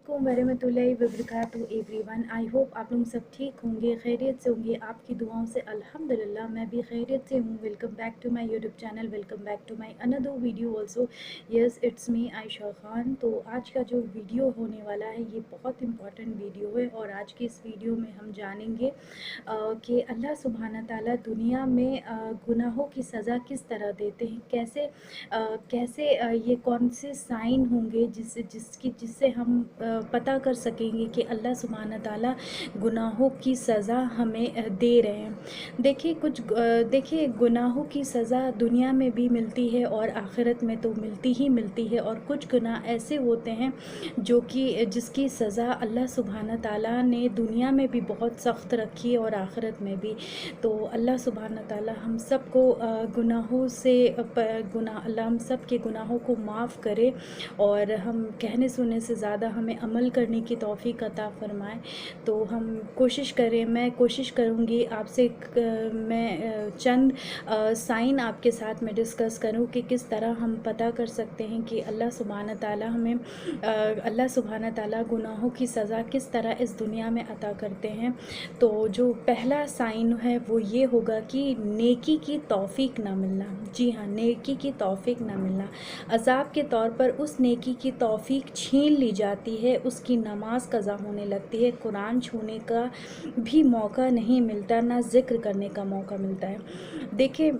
अलैकुम वरहमतुल्लाहि वबरकातुहू everyone. I hope आप लोग सब ठीक होंगे, खैरियत से होंगे। आपकी दुआओं से अल्हम्दुलिल्लाह मैं भी खैरियत से हूँ। Welcome back to my YouTube channel, welcome back to my another video also. Yes, it's me Ayesha Khan. तो आज का जो वीडियो होने वाला है ये बहुत इंपॉर्टेंट वीडियो है, और आज की इस वीडियो में हम जानेंगे कि अल्लाह सुब्हाना ताला दुनिया में गुनाहों की सज़ा किस तरह देते हैं, कैसे ये कौन से साइन होंगे जिससे हम पता कर सकेंगे कि अल्लाह सुब्हाना ताला गुनाहों की सज़ा हमें दे रहे हैं। देखिए गुनाहों की सज़ा दुनिया में भी मिलती है और आखिरत में तो मिलती ही मिलती है, और कुछ गुनाह ऐसे होते हैं जो कि जिसकी सज़ा अल्लाह सुब्हाना ताला ने दुनिया में भी बहुत सख्त रखी है और आखिरत में भी। तो अल्लाह सुब्हाना ताला हम सबको गुनाहों से अल्लाह हम सब के गुनाहों को माफ़ करे, और हम कहने सुनने से ज़्यादा हमें अमल करने की तौफ़ीक अता फ़रमाए। तो हम कोशिश करें, मैं कोशिश करूँगी आपसे मैं चंद साइन आपके साथ में डिस्कस करूँ कि किस तरह हम पता कर सकते हैं कि अल्लाह सुब्हाना ताला गुनाहों की सज़ा किस तरह इस दुनिया में अता करते हैं। तो जो पहला साइन है वो ये होगा कि नेकी की तौफ़ीक ना मिलना। जी हाँ, नेकी की तौफ़ीक ना मिलना। अज़ाब के तौर पर उस नेकी की तौफ़ीक छीन ली जाती है, उसकी नमाज क़ज़ा होने लगती है, कुरान छूने का भी मौका नहीं मिलता, ना ज़िक्र करने का मौका मिलता है। देखिए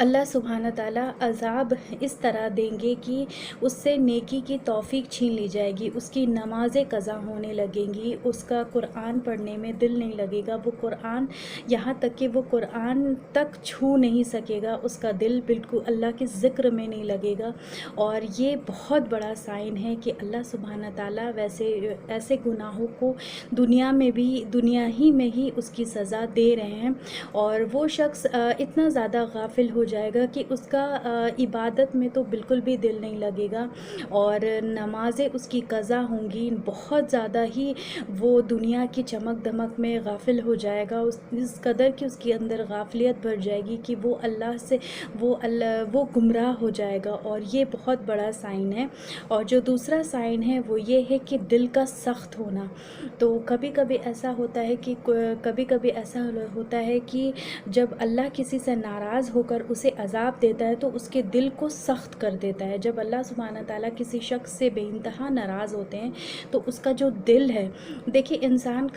अल्लाह सुब्हाना ताला अज़ाब इस तरह देंगे कि उससे नेकी की तौफ़ीक छीन ली जाएगी, उसकी नमाज़ें क़ज़ा होने लगेंगी, उसका कुरान पढ़ने में दिल नहीं लगेगा, वो कुरान यहाँ तक कि वो कुरान तक छू नहीं सकेगा, उसका दिल बिल्कुल अल्लाह के ज़िक्र में नहीं लगेगा। और ये बहुत बड़ा साइन है कि अल्लाह सुब्हाना ताला ऐसे गुनाहों को दुनिया ही में ही उसकी सज़ा दे रहे हैं। और वो शख्स इतना ज़्यादा गाफिल हो जाएगा कि उसका इबादत में तो बिल्कुल भी दिल नहीं लगेगा, और नमाज़ें उसकी क़ज़ा होंगी, बहुत ज़्यादा ही वो दुनिया की चमक दमक में गाफिल हो जाएगा, इस कदर कि उसके अंदर गाफिलियत भर जाएगी कि वो अल्लाह से वो गुमराह हो जाएगा। और ये बहुत बड़ा साइन है। और जो दूसरा साइन है वो ये है कि दिल का सख्त होना। तो कभी कभी ऐसा होता है कि जब अल्लाह किसी से नाराज़ होकर उसे अज़ाब देता है तो उसके दिल को सख्त कर देता है। जब अल्लाह सुब्हाना ताला किसी शख्स से बेइंतहा नाराज़ होते हैं तो उसका जो दिल है, देखिए इंसान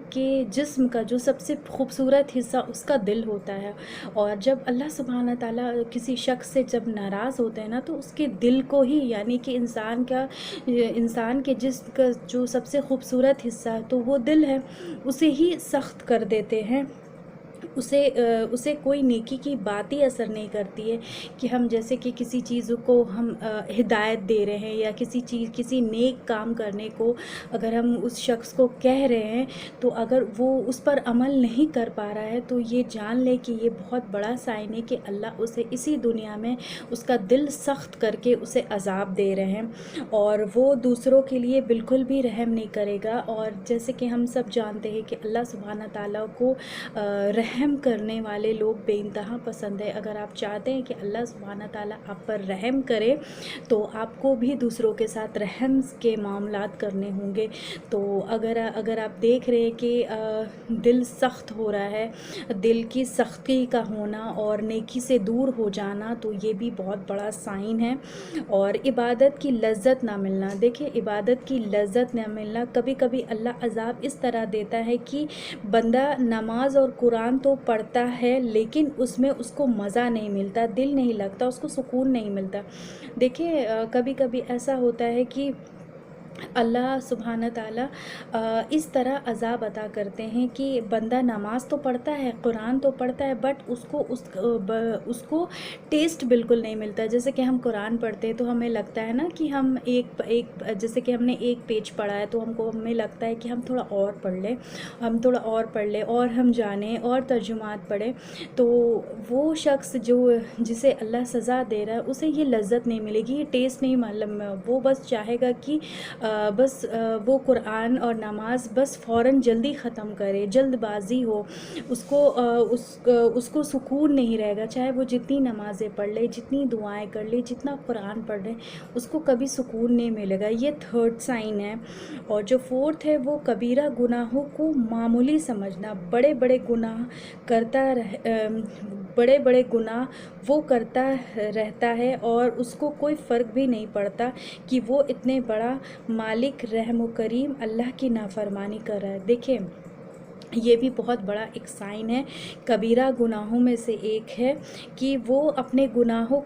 के जिस्म का जो सबसे खूबसूरत हिस्सा उसका दिल होता है, और जब अल्लाह सुब्हाना ताला किसी शख्स से जब नाराज़ होते हैं ना तो उसके दिल को ही, यानी कि इंसान के जिस्म का जो सबसे खूबसूरत हिस्सा है तो वो दिल है, उसे ही सख्त कर देते हैं। उसे कोई नेकी की बात ही असर नहीं करती है कि हम जैसे कि किसी चीज़ को हम हिदायत दे रहे हैं, या किसी नेक काम करने को अगर हम उस शख्स को कह रहे हैं तो अगर वो उस पर अमल नहीं कर पा रहा है तो ये जान ले कि ये बहुत बड़ा साइन है कि अल्लाह उसे इसी दुनिया में उसका दिल सख्त करके उसे अज़ाब दे रहे हैं, और वो दूसरों के लिए बिल्कुल भी रहम नहीं करेगा। और जैसे कि हम सब जानते हैं कि अल्लाह सुब्हाना ताला को रहम करने वाले लोग बेइंतहा पसंद है। अगर आप चाहते हैं कि अल्लाह सुब्हाना ताला आप पर रहम करे तो आपको भी दूसरों के साथ रहम के मामलात करने होंगे। तो अगर आप देख रहे हैं कि दिल सख्त हो रहा है, दिल की सख्ती का होना और नेकी से दूर हो जाना, तो ये भी बहुत बड़ा साइन है। और इबादत की लज्जत ना मिलना। देखिए इबादत की लज्जत ना मिलना, कभी कभी अल्लाह अज़ाब इस तरह देता है कि बंदा नमाज और कुरान तो पढ़ता है लेकिन उसमें उसको मज़ा नहीं मिलता, दिल नहीं लगता, उसको सुकून नहीं मिलता। देखिए कभी कभी ऐसा होता है कि अल्लाह सुब्हाना ताला इस तरह अज़ाब अता करते हैं कि बंदा नमाज तो पढ़ता है, कुरान तो पढ़ता है, बट उसको टेस्ट बिल्कुल नहीं मिलता। जैसे कि हम कुरान पढ़ते हैं तो हमें लगता है ना कि हम जैसे कि हमने एक पेज पढ़ा है तो हमें लगता है कि हम थोड़ा और पढ़ लें और हम जानें और तर्जुमात पढ़ें। तो वो शख्स जिसे अल्लाह सज़ा दे रहा है उसे ये लज्जत नहीं मिलेगी, ये टेस्ट नहीं मालूम, वो बस चाहेगा कि बस वो कुरान और नमाज बस फ़ौरन जल्दी ख़त्म करे, जल्दबाजी हो, उसको सुकून नहीं रहेगा, चाहे वो जितनी नमाज़ें पढ़ ले, जितनी दुआएं कर ले, जितना कुरान पढ़ ले, उसको कभी सुकून नहीं मिलेगा। ये थर्ड साइन है। और जो फोर्थ है वो कबीरा गुनाहों को मामूली समझना, बड़े बड़े गुनाह बड़े बड़े गुनाह वो करता रहता है और उसको कोई फ़र्क भी नहीं पड़ता कि वो इतने बड़ा मालिक रहम व करीम अल्लाह की नाफरमानी कर रहा है। देखिए, ये भी बहुत बड़ा एक साइन है, कबीरा गुनाहों में से एक है कि वो अपने गुनाहों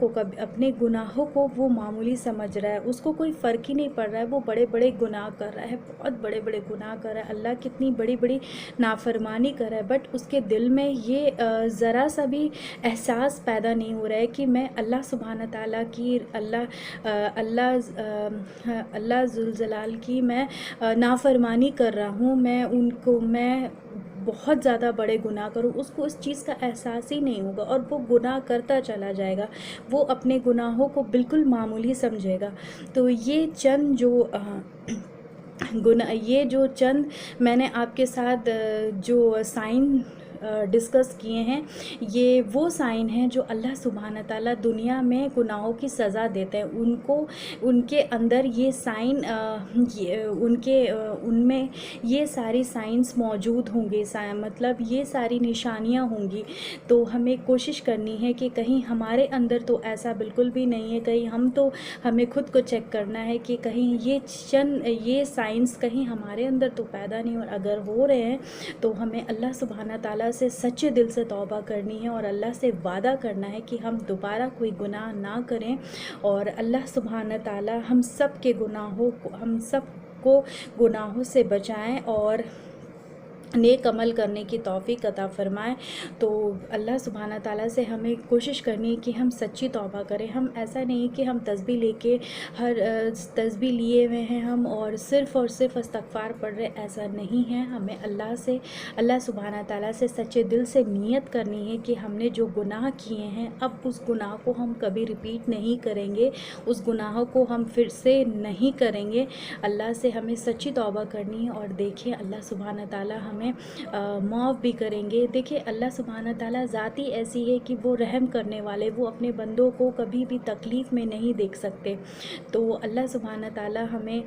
को वो मामूली समझ रहा है, उसको कोई फ़र्क ही नहीं पड़ रहा है, वो बड़े बड़े गुनाह कर रहा है, बहुत बड़े बड़े गुनाह कर रहा है, अल्लाह कितनी बड़ी बड़ी नाफरमानी कर रहा है, बट उसके दिल में ये ज़रा सा भी एहसास पैदा नहीं हो रहा है कि मैं अल्लाह सुब्हान ताला की अल्लाह जुल जलाल की मैं नाफरमानी कर रहा हूँ, मैं बहुत ज़्यादा बड़े गुनाह करूँ, उसको उस चीज़ का एहसास ही नहीं होगा और वो गुनाह करता चला जाएगा, वो अपने गुनाहों को बिल्कुल मामूली समझेगा। तो ये जो चंद मैंने आपके साथ जो साइन डिस्कस किए हैं, ये वो साइन हैं जो अल्लाह सुब्हान ताला दुनिया में गुनाहों की सज़ा देते हैं। उनके अंदर ये साइन उनमें ये सारी साइंस मौजूद होंगे, मतलब ये सारी निशानियां होंगी। तो हमें कोशिश करनी है कि कहीं हमारे अंदर तो ऐसा बिल्कुल भी नहीं है, कहीं हमें खुद को चेक करना है कि कहीं ये साइंस कहीं हमारे अंदर तो पैदा नहीं, और अगर हो रहे हैं तो हमें अल्लाह सुब्हान ताला से सच्चे दिल से तौबा करनी है और अल्लाह से वादा करना है कि हम दोबारा कोई गुनाह ना करें, और अल्लाह सुब्हान ताला हम सब को गुनाहों से बचाएं और नेक अमल करने की तौफीक अता फ़रमाएँ। तो अल्लाह सुब्हान ताला से हमें कोशिश करनी है कि हम सच्ची तौबा करें। हम ऐसा नहीं कि हम तस्बीह लेके तस्बीह लिए हुए हैं हम और सिर्फ़ इस्तग़फ़ार पढ़ रहे, ऐसा नहीं है। हमें अल्लाह सुब्हान ताला से सच्चे दिल से नियत करनी है कि हमने जो गुनाह किए हैं, अब उस गुनाह को हम कभी रिपीट नहीं करेंगे, उस गुनाह को हम फिर से नहीं करेंगे। अल्लाह से हमें सच्ची तौबा करनी है और देखिए अल्लाह सुब्हान ताला हमें माफ़ भी करेंगे। देखिए, अल्लाह सुब्हान ताला ज़ात ही ऐसी है कि वो रहम करने वाले, वो अपने बंदों को कभी भी तकलीफ़ में नहीं देख सकते। तो अल्लाह सुब्हान ताला हमें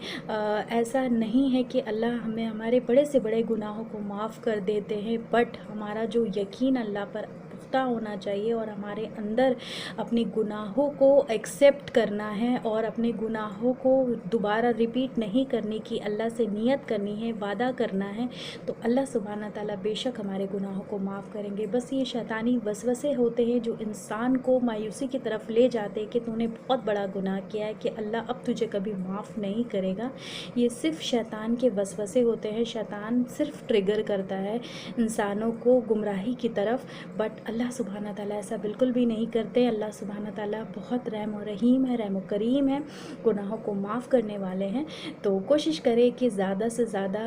ऐसा नहीं है कि अल्लाह हमें हमारे बड़े से बड़े गुनाहों को माफ़ कर देते हैं, बट हमारा जो यकीन अल्लाह पर पुख्ता होना चाहिए और हमारे अंदर अपने गुनाहों को एक्सेप्ट करना है और अपने गुनाहों को दोबारा रिपीट नहीं करने की अल्लाह से नियत करनी है, वादा करना है। तो अल्लाह सुब्हान ताला बेशक हमारे गुनाहों को माफ़ करेंगे। बस ये शैतानी वसवसे होते हैं जो इंसान को मायूसी की तरफ ले जाते हैं कि तूने बहुत बड़ा गुनाह किया है, कि अल्लाह अब तुझे कभी माफ़ नहीं करेगा। ये सिर्फ़ शैतान के वसवसे होते हैं। शैतान सिर्फ़ ट्रिगर करता है इंसानों को गुमराही की तरफ, बट अल्लाह सुब्हान ताला ऐसा बिल्कुल भी नहीं करते। अल्लाह सुब्हान ताला बहुत रहम और रहीम है, रहम और करीम है, गुनाहों को माफ़ करने वाले हैं। तो कोशिश करें कि ज़्यादा से ज़्यादा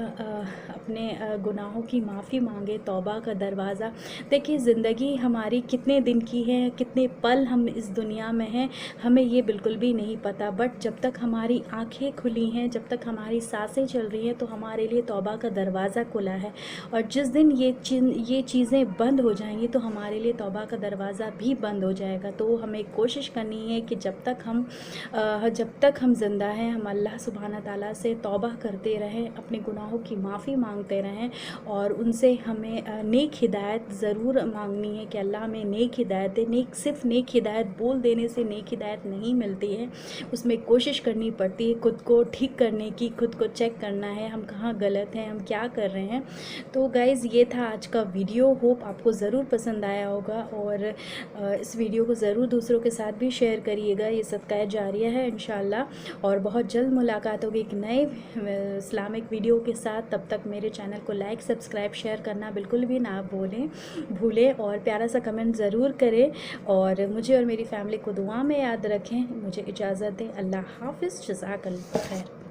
अपने गुनाहों की माफ़ी मांगे, तौबा का दरवाज़ा। देखिए, ज़िंदगी हमारी कितने दिन की है, कितने पल हम इस दुनिया में हैं, हमें ये बिल्कुल भी नहीं पता, बट जब तक हमारी आँखें खुली हैं, जब तक हमारी सांसें चल रही हैं, तो हमारे लिए तौबा का दरवाज़ा खुला है। और जिस दिन ये चीज़ें बंद हो जाएंगी तो हमारे लिए तौबा का दरवाज़ा भी बंद हो जाएगा। तो हमें कोशिश करनी है कि जब तक हम ज़िंदा हैं, हम अल्लाह सुब्हान ताला से तौबा करते रहें, अपने गुनाहों की माफ़ी मांगते रहें, और उनसे हमें नेक हिदायत ज़रूर मांगनी है कि अल्लाह हमें नेक हिदायत दे। सिर्फ़ नेक हिदायत बोल देने से नेक हिदायत नहीं मिलती है, उसमें कोशिश करनी पड़ती है, खुद को ठीक करने की, खुद को चेक करना है हम कहाँ गलत हैं, हम क्या कर रहे हैं। तो गाइज़, ये था आज का वीडियो। होप आपको ज़रूर पसंद आया होगा, और इस वीडियो को ज़रूर दूसरों के साथ भी शेयर करिएगा। ये सदका जारिया है इंशाअल्लाह, और बहुत जल्द मुलाकात होगी एक नए इस्लामिक वीडियो के साथ। तब तक मेरे चैनल को लाइक, सब्सक्राइब, शेयर करना बिल्कुल भी ना भूलें, और प्यारा सा कमेंट ज़रूर करें, और मुझे और मेरी फैमिली को दुआ में याद रखें। मुझे इजाज़त दें। अल्लाह हाफ़िज़। जज़ाकल्लाह खैर।